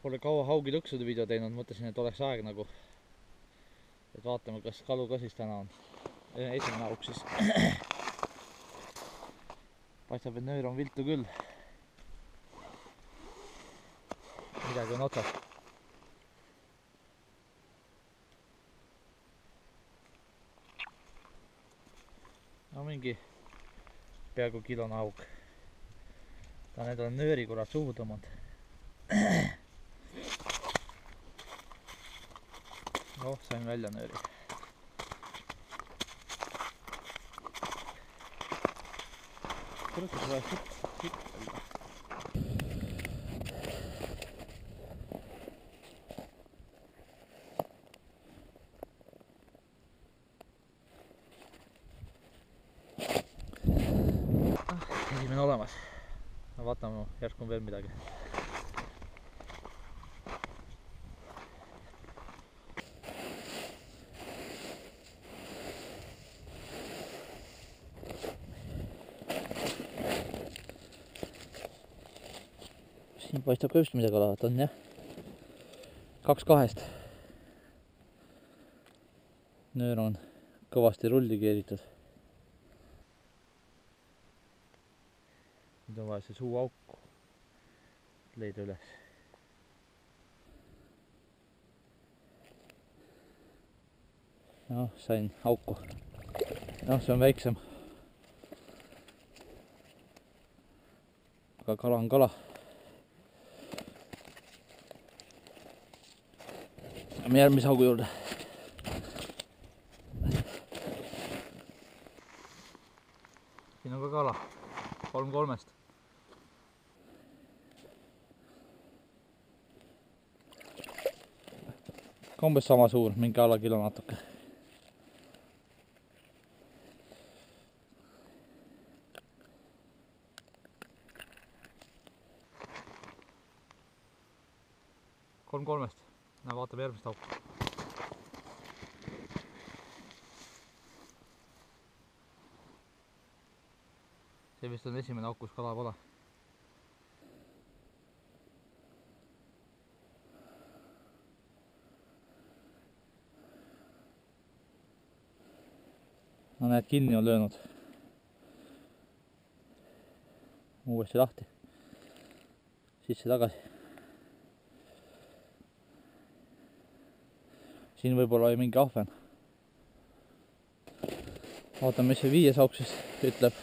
Pole kaua haugilõksude video teinud, mõtlesin, et oleks aeg nagu. Et vaatame, kas kalu ka siis täna on. Esimene haug siis. Paistab, et nöör on viltu küll. Midagi on otsas. No mingi peaaegu kilone haug. Ta on endale nööri kurat suhu tõmmanud. Oh, sain välja nööri. Kurat, see tuleb hitt välja. Esimene olemas. Vaatame, järsku on veel midagi. Siin paistab ka just midagi olevat on, jah. 2-2. Nöör on kõvasti rulli keeritud. Nüüd on vaja see suu auku leida üles. Noh, sain auku. Noh, see on väiksem. Aga kala on kala. Lähme järgmise haugu juurde. Siin on ka kala. 3-3-st. Umbes sama suur, mingi alla kilo natuke. Kolm-kolmest. Näe, vaatame järgmist hauku. See vist on esimene hauk, kus kala pole. No näed, kinni on löönud. Uuesti lahti. Sisse tagasi. Siin võib-olla oli mingi ahven. Vaatame, mis see 5. hauk siis ütleb.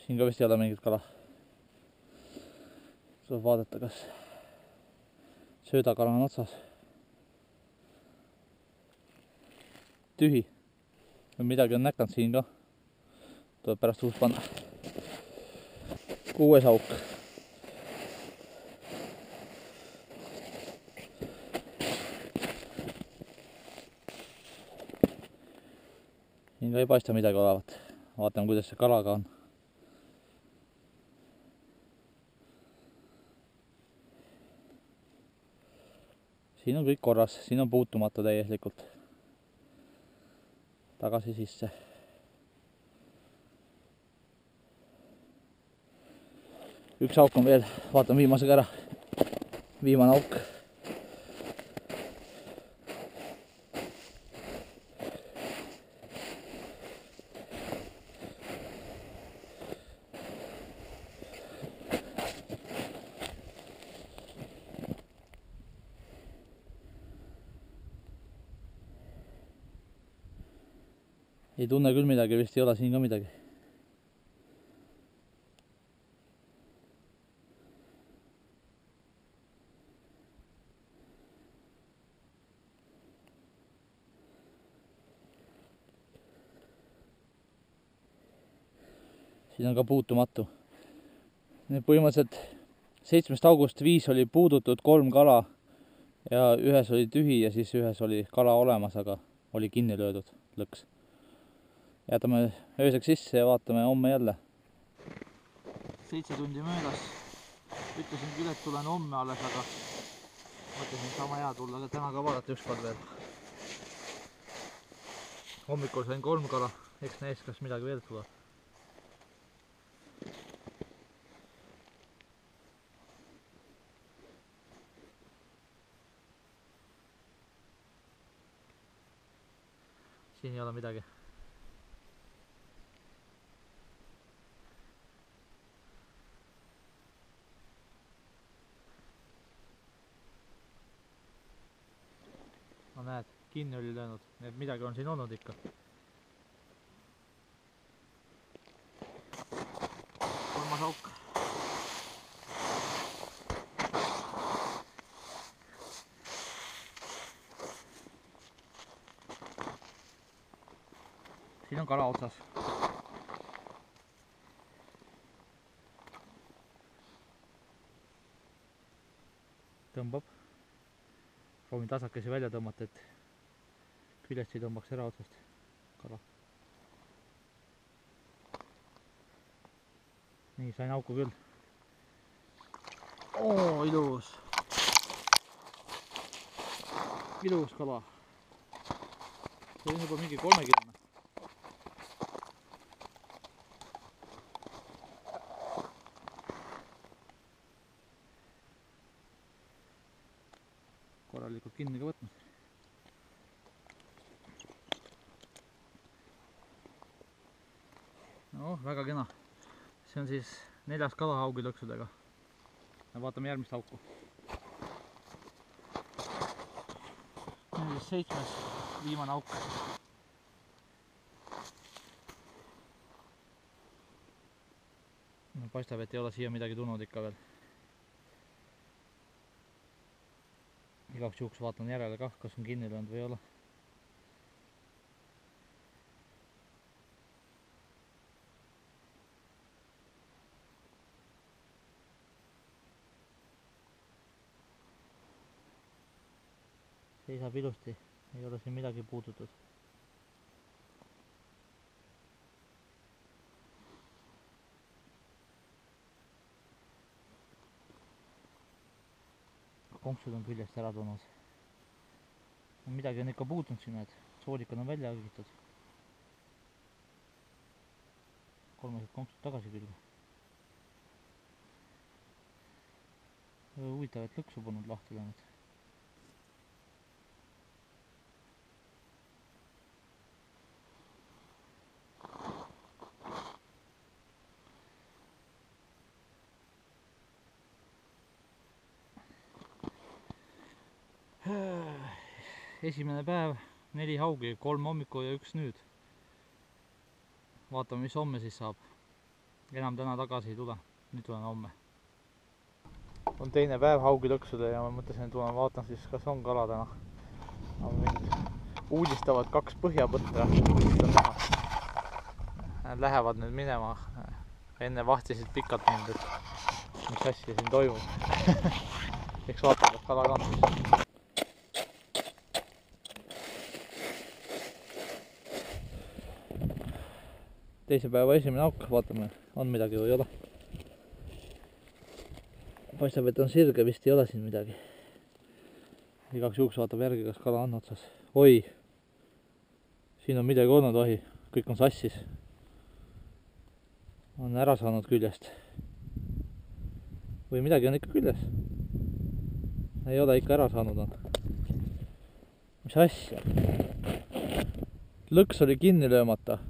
Siin ka vist ei ole mingit kala. Tuleb vaadata, kas söödakala on otsas. Tühi. Midagi on näkanud siin ka. Tuleb pärast uus panna. 6. hauk. Siin ka ei paista midagi olevat. Vaatame, kuidas see kalaga on. Siin on kõik korras, siin on puutumata täielikult. Tagasi sisse. Üks hauk on veel, vaatame viimasega ära. Viimane hauk. Ei tunne küll midagi, vist ei ole siin ka midagi. Siin on ka puutumatu. Põhimõtteliselt 7 haugust 5 oli puudutud, 3 kala ja ühes oli tühi ja siis ühes oli kala olemas, aga oli kinni löödud lõks. Jätame ööseks sisse ja vaatame homme jälle. 7 tundi möödas. Ütlesin küll, et tulen homme alles, aga sama hea tulla täna ka vaadata ükskord veel. Hommikul sain 3 kala, eks näis, kas midagi veel tuleb. Siin ei ole midagi. No näed, kinni oli löönud, nii et midagi on siin olnud ikka. Kolmas auk. Siin on kala otsas. Tõmbab. Proovin tasakesi välja tõmmata, et küljest ei tõmbaks ära otsast kala. Nii, sain auku küll. Oo, ilus. Ilus kala. See on juba mingi 3-kilone. Korralikult kinni ka võtnud. No, väga kena. See on siis 4. kala haugilõksudega. Vaatame järgmist auku. See on siis 7. viimane auk. No, paistab, et ei ole siia midagi tulnud ikka veel. Igaks juhuks vaatan järele kah, kas on kinni löönud või ei ole. Seisab ilusti, ei ole siin midagi puudutud. Konksud on küljest ära tulnud. Midagi on ikka puutunud siin, et soolikad on välja agitud. 3 konksud tagasi külge. Huvitav, et lõksu polnud lahti läinud. Esimene päev, 4 haugi, 3 hommikul ja 1 nüüd. Vaatame, mis homme siis saab. Enam täna tagasi ei tule, nüüd tulen homme. On teine päev haugilõksude ja ma mõtlesin, et tulen vaatan siis, kas on kala täna. Uudistavad 2 põhjapõtra. Nad lähevad nüüd minema. Enne vahtisid pikalt mind, et mis asja siin toimub. Eks vaatame, kas kala ka on siis. Teise päeva esimene auk, vaatame, on midagi või ei ole. Paistab, et on sirge, vist ei ole siin midagi. Igaks juhuks vaatab järgi, kas kala on otsas. Oi, siin on midagi olnud, ohi, kõik on sassis. On ära saanud küljest. Või midagi on ikka küljes. Ei ole ikka ära saanud on. Mis asja? Lõks oli kinni löömata.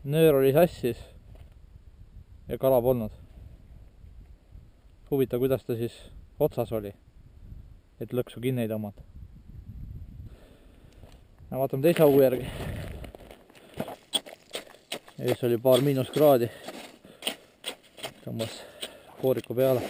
Nöör oli sassis ja kala polnud. Huvitav, kuidas ta siis otsas oli, et lõksu kinni ei tõmmata. Vaatame teise augu järgi. Ees oli paar miinuskraadi. Tõmbas kooriku peale.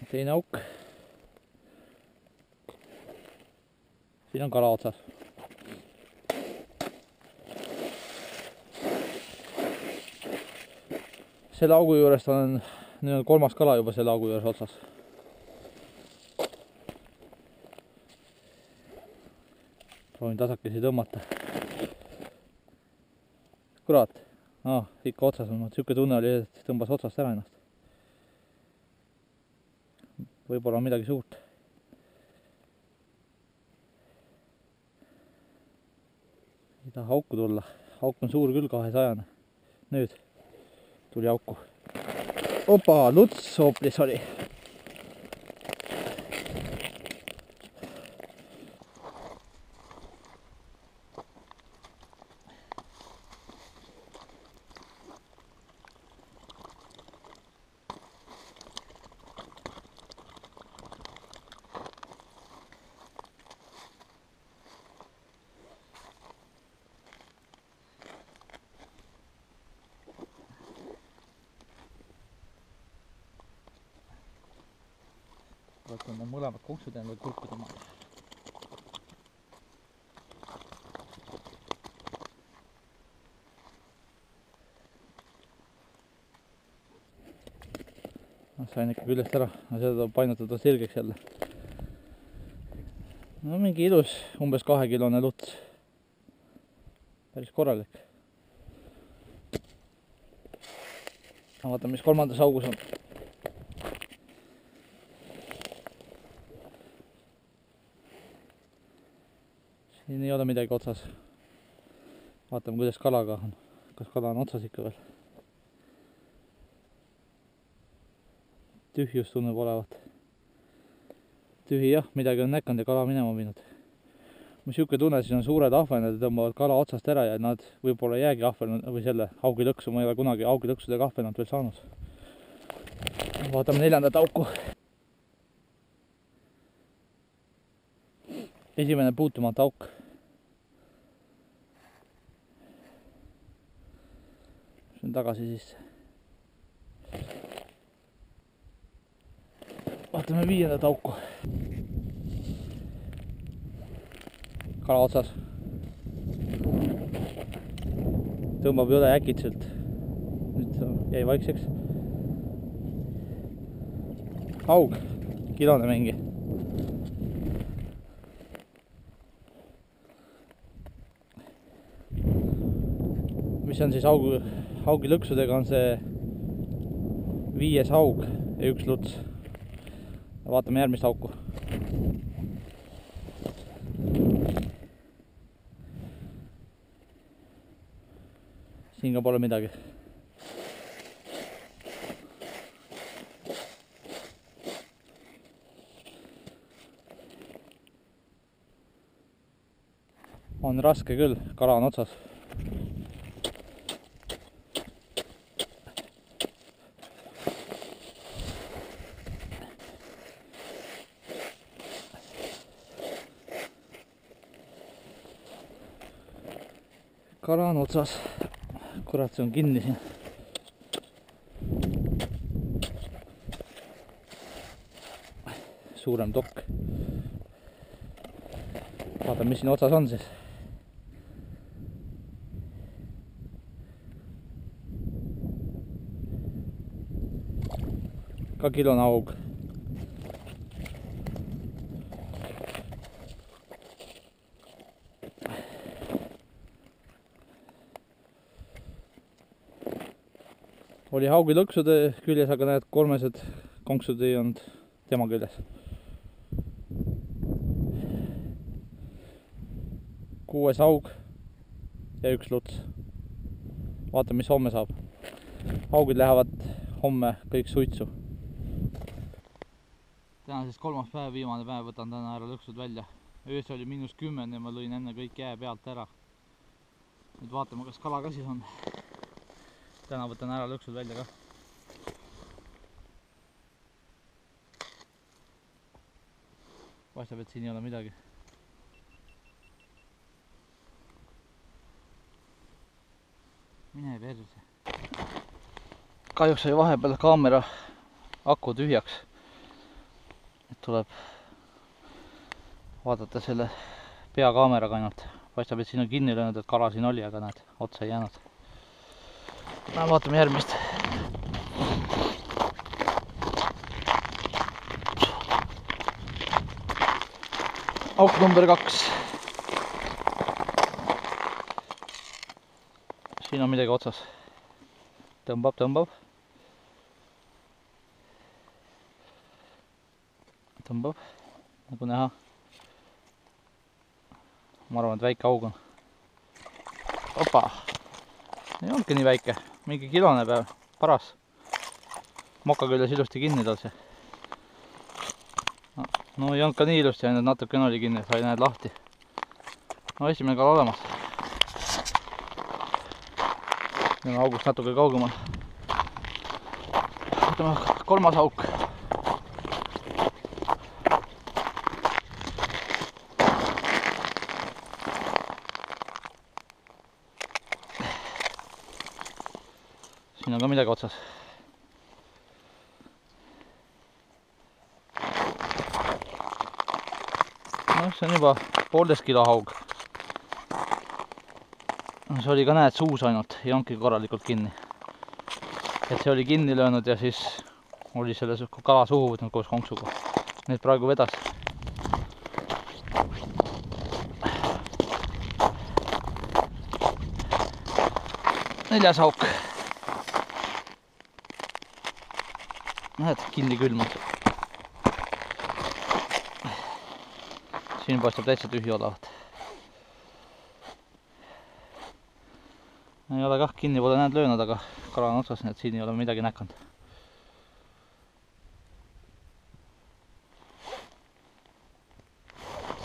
Teine auk. Siin on kala otsas. Selle augu juurest on nüüd 3. kala juba selle augu juures otsas. proovin tasakesi tõmmata. Kurat, ikka otsas on, siuke tunne oli, et tõmbas otsast ära ennast. Võib-olla on midagi suurt. Ei taha auku tulla, auk on suur küll, 200. Nüüd tuli auku. Opa, luts hoopis oli. Võtan need mõlemad konksud endale kulku tõmmata. Sain ikka küljest ära, seda tuleb painutada sirgeks jälle. No mingi ilus, umbes 2-kilone luts. Päris korralik. Vaatame, mis kolmandas augus on. Siin ei ole midagi otsas. Vaatame, kuidas kalaga on. Kas kala on otsas ikka veel? Tühjus tunneb olevat. Tühi jah, midagi on näkanud ja kala minema viinud. Mul siuke tunne, siin on suured ahvenad ja tõmbavad kala otsast ära ja nad võib-olla jäägi ahvenad või selle haugilõksu. Ma ei ole kunagi haugilõksudega ahvenad veel saanud. Vaatame 4. auku. Esimene puutumata auk. See on tagasi sisse. Vaatame 5. auku. Kala otsas. Tõmbab jõle äkitselt. Nüüd jäi vaikseks. Haug. Kilone mingi. Mis on siis haugilõksudega on see 5. haug ja 1 luts. Vaatame järgmist auku. Siin ka pole midagi. On raske küll, kala on otsas. Kala on otsas. Kurat, see on kinni siin. Suurem tokk. Vaatame, mis siin otsas on siis. Ka kilone haug. Oli haugilõksude küljes, aga näed, 3 konksud ei olnud tema küljes. 6. haug ja 1 luts. Vaatame, mis homme saab. Haugid lähevad homme kõik suitsu. Täna siis 3. päev, viimane päev, võtan täna ära lõksud välja. Öös oli -10 ja ma lõin enne kõik jää pealt ära. Nüüd vaatame, kas kala ka siis on. Täna võtan ära lõksud välja ka. Paistab, et siin ei ole midagi. Mine perse. Kahjuks sai vahepeal kaamera aku tühjaks. Et tuleb vaadata selle peakaameraga ainult. Paistab, et siin on kinni löönud, et kala siin oli, aga näed, otsa ei jäänud. Vaatame järgmist. Auk number 2. siin on midagi otsas. Tõmbab. Nagu näha. Ma arvan, et väike aug on. Opa! Ei olnudki nii väike. Mingi kilone päev. Paras. Moka küljes ilusti kinni tal see. No ei olnud ka nii ilusti, ainult natukene oli kinni, sai näed lahti. No esimene kala olemas. Nüüd on august natuke kaugemal. Võtame kolmas auk. Siin on ka midagi otsas. No see on juba 1,5 kilo haug. No see oli ka näed suus ainult, ei olnudki korralikult kinni. Et see oli kinni löönud ja siis oli selle kala suhu võtnud koos konksuga. Nüüd praegu vedas. Neljas auk. Näed, kinni külmad. Siin paistab täitsa tühi olevat. Ei ole kah, kinni pole näed löönud, aga kala on otsas, nii et siin ei ole midagi näkanud.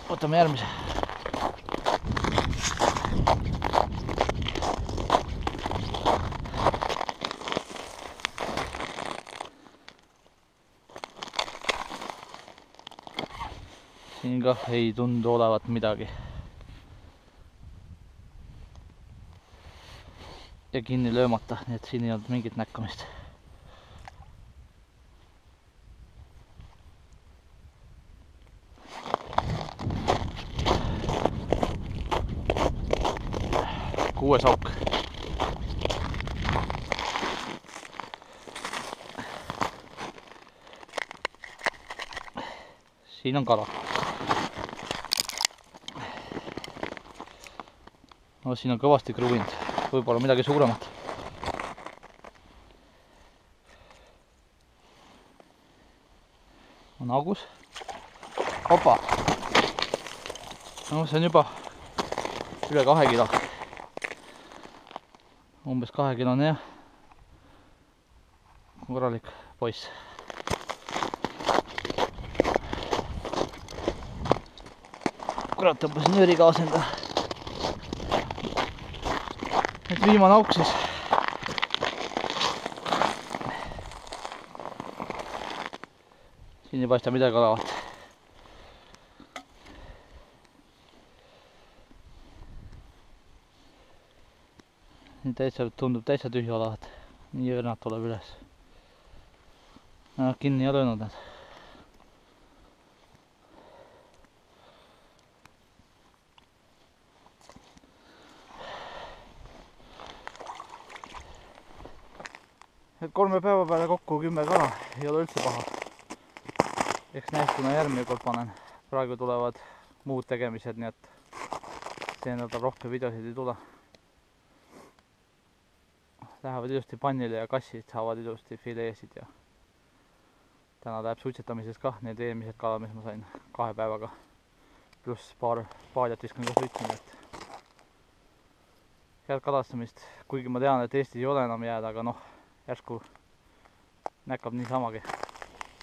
Võtame järgmise. Siin ka ei tundu olevat midagi. Ja kinni löömata, nii et siin ei olnud mingit näkkamist. Kuues auk. Siin on kala. No siin on kõvasti kruvinud, võib-olla midagi suuremat. On augus. Opa! No see on juba üle 2 kilo. Umbes 2 kilone ja korralik poiss. Kurat, tõmbasin nööri kaasa enda. Nüüd viimane auk siis. Siin ei paista midagi olevat. Nüüd tundub täitsa tühi olevat. Nii õrnad tuleb üles. Kinni ei löönud need. Et 3 päeva peale kokku 10 kala, ei ole üldse paha. Eks näis, kuna järgmine kord panen. Praegu tulevad muud tegemised, nii et see nädal rohkem videosid ei tule. Lähevad ilusti pannile ja kassid saavad ilusti fileesid ja täna läheb suitsetamiseks kah need eelmised kalad, mis ma sain 2 päevaga. Pluss paar paadjat viskan ka suitsini, et head kalastamist, kuigi ma tean, et Eestis ei ole enam jääda, aga noh, järsku näkkab niisamagi.